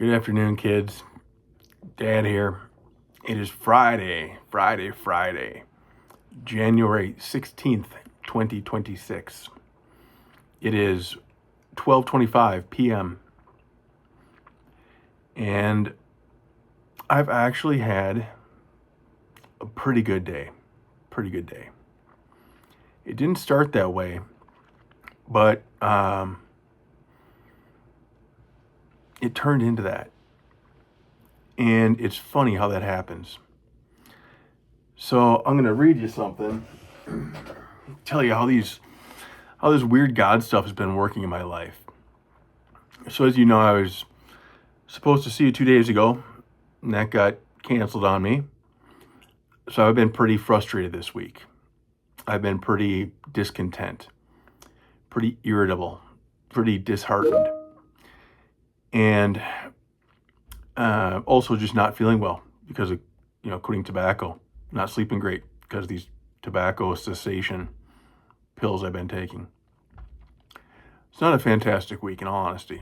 Good afternoon, kids. Dad here. It is Friday, January 16th, 2026. It is 12:25 p.m. And I've actually had a pretty good day. It didn't start that way, but it turned into that. And it's funny how that happens. So I'm going to read you something, tell you how this weird God stuff has been working in my life. So as you know, I was supposed to see you 2 days ago, and that got canceled on me. So I've been pretty frustrated this week. I've been pretty discontent, pretty irritable, pretty disheartened, and also just not feeling well because of quitting tobacco, not sleeping great because of these tobacco cessation pills I've been taking. It's not a fantastic week, in all honesty.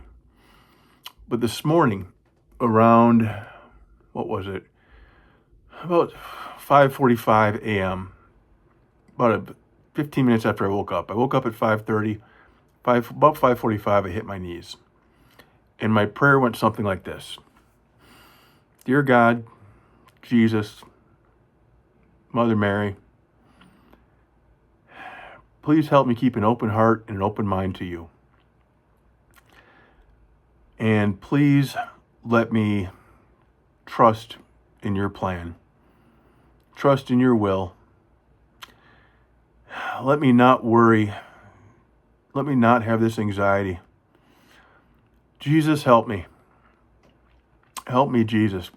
But this morning, around, about 5:45 a.m., about 15 minutes after I woke up. I woke up at 5:30. About 5:45, I hit my knees. And my prayer went something like this. Dear God, Jesus, Mother Mary, please help me keep an open heart and an open mind to you. And please let me trust in your plan, trust in your will. Let me not worry. Let me not have this anxiety. Jesus, help me. Help me, Jesus.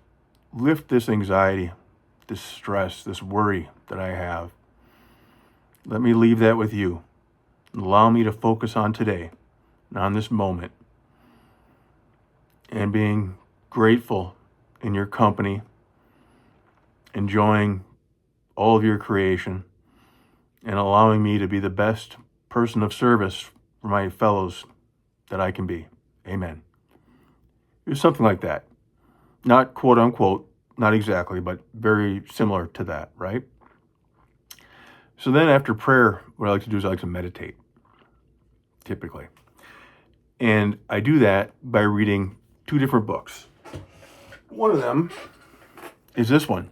Lift this anxiety, this stress, this worry that I have. Let me leave that with you. Allow me to focus on today and on this moment and being grateful in your company, enjoying all of your creation, and allowing me to be the best person of service for my fellows that I can be. Amen. It was something like that. Not quote unquote, not exactly, but very similar to that, right? So then after prayer, what I like to do is I like to meditate, typically. And I do that by reading 2 different books. One of them is this one,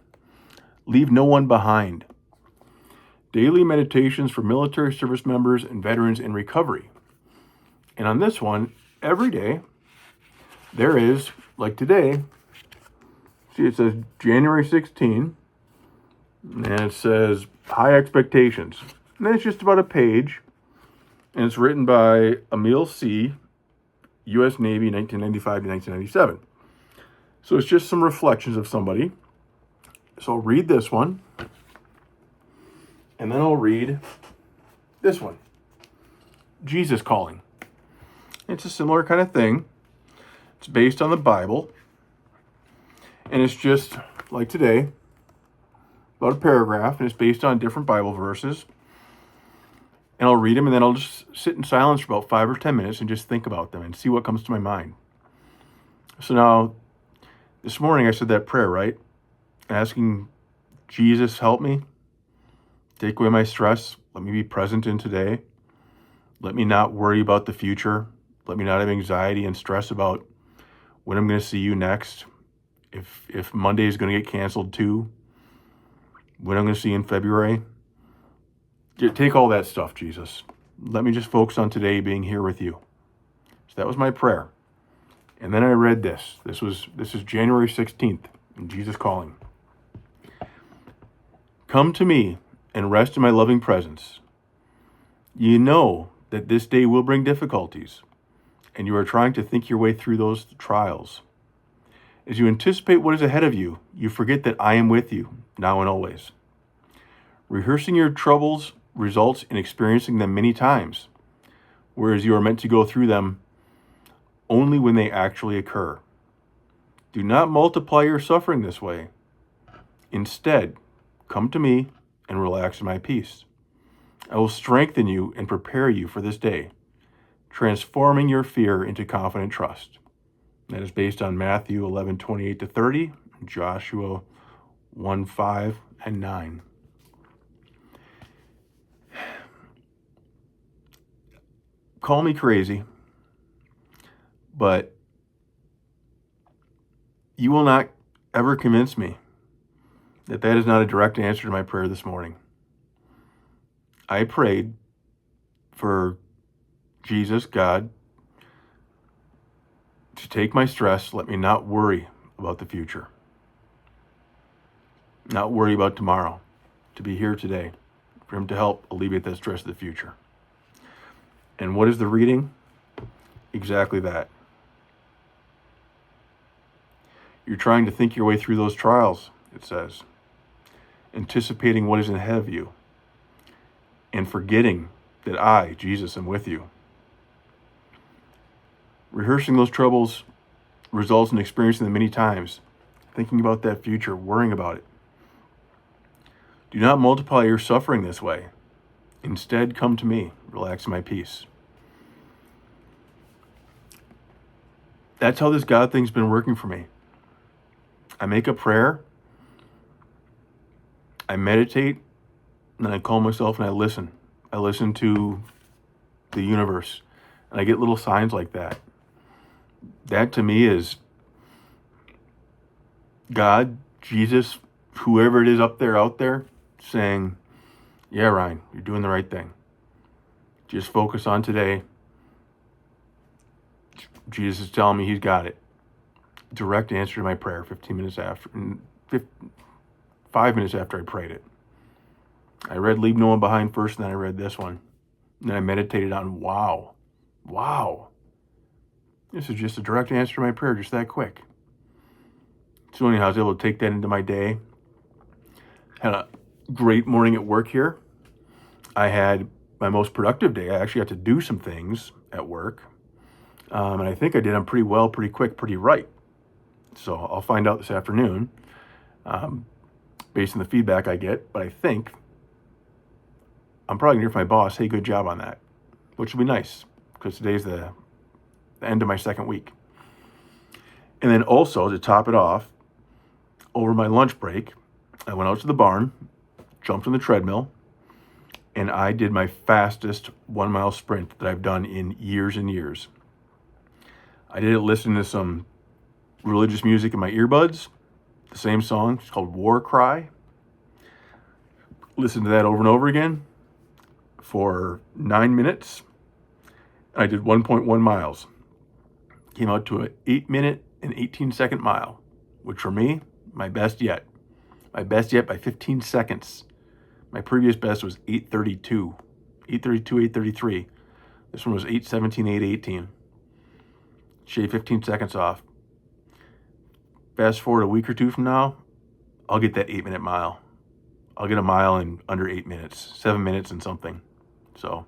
Leave No One Behind. Daily Meditations for Military Service Members and Veterans in Recovery. And on this one, every day, there is, like today, see it says January 16, and it says High Expectations. And then it's just about a page, and it's written by Emil C., U.S. Navy, 1995 to 1997. So it's just some reflections of somebody. So I'll read this one, and then I'll read this one, Jesus Calling. It's a similar kind of thing. It's based on the Bible, and it's just like today, about a paragraph, and it's based on different Bible verses. And I'll read them, and then I'll just sit in silence for about 5 or 10 minutes and just think about them and see what comes to my mind. So now, this morning I said that prayer, right? Asking Jesus, help me. Take away my stress. Let me be present in today. Let me not worry about the future. Let me not have anxiety and stress about when I'm going to see you next. If Monday is going to get canceled too. When I'm going to see you in February. Take all that stuff, Jesus. Let me just focus on today being here with you. So that was my prayer. And then I read this. This is January 16th, in Jesus Calling. Come to me and rest in my loving presence. You know that this day will bring difficulties, and you are trying to think your way through those trials. As you anticipate what is ahead of you, you forget that I am with you, now and always. Rehearsing your troubles results in experiencing them many times, whereas you are meant to go through them only when they actually occur. Do not multiply your suffering this way. Instead, come to me and relax in my peace. I will strengthen you and prepare you for this day, transforming your fear into confident trust. That is based on Matthew 11:28-30, Joshua 1:5 and 9. Call me crazy, but you will not ever convince me that that is not a direct answer to my prayer this morning. I prayed for Jesus, God, to take my stress, let me not worry about the future, not worry about tomorrow, to be here today, for him to help alleviate that stress of the future. And what is the reading? Exactly that. You're trying to think your way through those trials, it says, anticipating what is ahead of you, and forgetting that I, Jesus, am with you. Rehearsing those troubles results in experiencing them many times, thinking about that future, worrying about it. Do not multiply your suffering this way. Instead, come to me, relax in my peace. That's how this God thing's been working for me. I make a prayer, I meditate, and then I calm myself and I listen. I listen to the universe, and I get little signs like that. That to me is God, Jesus, whoever it is out there, saying, yeah, Ryan, you're doing the right thing. Just focus on today. Jesus is telling me he's got it. Direct answer to my prayer 5 minutes after I prayed it. I read Leave No One Behind first, and then I read this one. And then I meditated on, wow. This is just a direct answer to my prayer, just that quick. So anyhow, I was able to take that into my day. Had a great morning at work here. I had my most productive day. I actually got to do some things at work. And I think I did them pretty well, pretty quick, pretty right. So I'll find out this afternoon, based on the feedback I get. But I think I'm probably going to hear from my boss, hey, good job on that, which will be nice because today's the end of my second week. And then also, to top it off, over my lunch break, I went out to the barn, jumped on the treadmill, and I did my fastest 1 mile sprint that I've done in years and years. I did it listening to some religious music in my earbuds, the same song, it's called War Cry. Listened to that over and over again for 9 minutes. I did 1.1 miles. Came out to an 8 minute and 18 second mile, which for me, my best yet. My best yet by 15 seconds. My previous best was 8:32, 8:33. This one was 8:17, 8:18. Shave 15 seconds off. Fast forward a week or two from now, I'll get that 8 minute mile. I'll get a mile in under 8 minutes, 7 minutes and something. So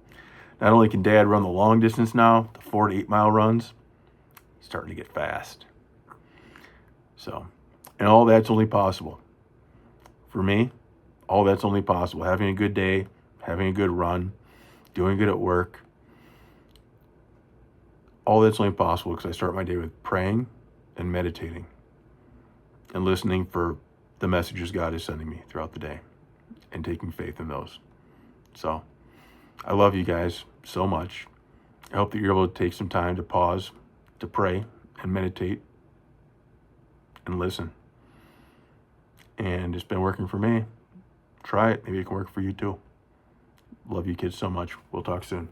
not only can Dad run the long distance now, the 4 to 8 mile runs, he's starting to get fast. So, and all that's only possible. For me, all that's only possible. Having a good day, having a good run, doing good at work. All that's only possible because I start my day with praying and meditating and listening for the messages God is sending me throughout the day and taking faith in those. So I love you guys so much. I hope that you're able to take some time to pause, to pray and meditate and listen. And it's been working for me. Try it. Maybe it can work for you too. Love you kids so much. We'll talk soon.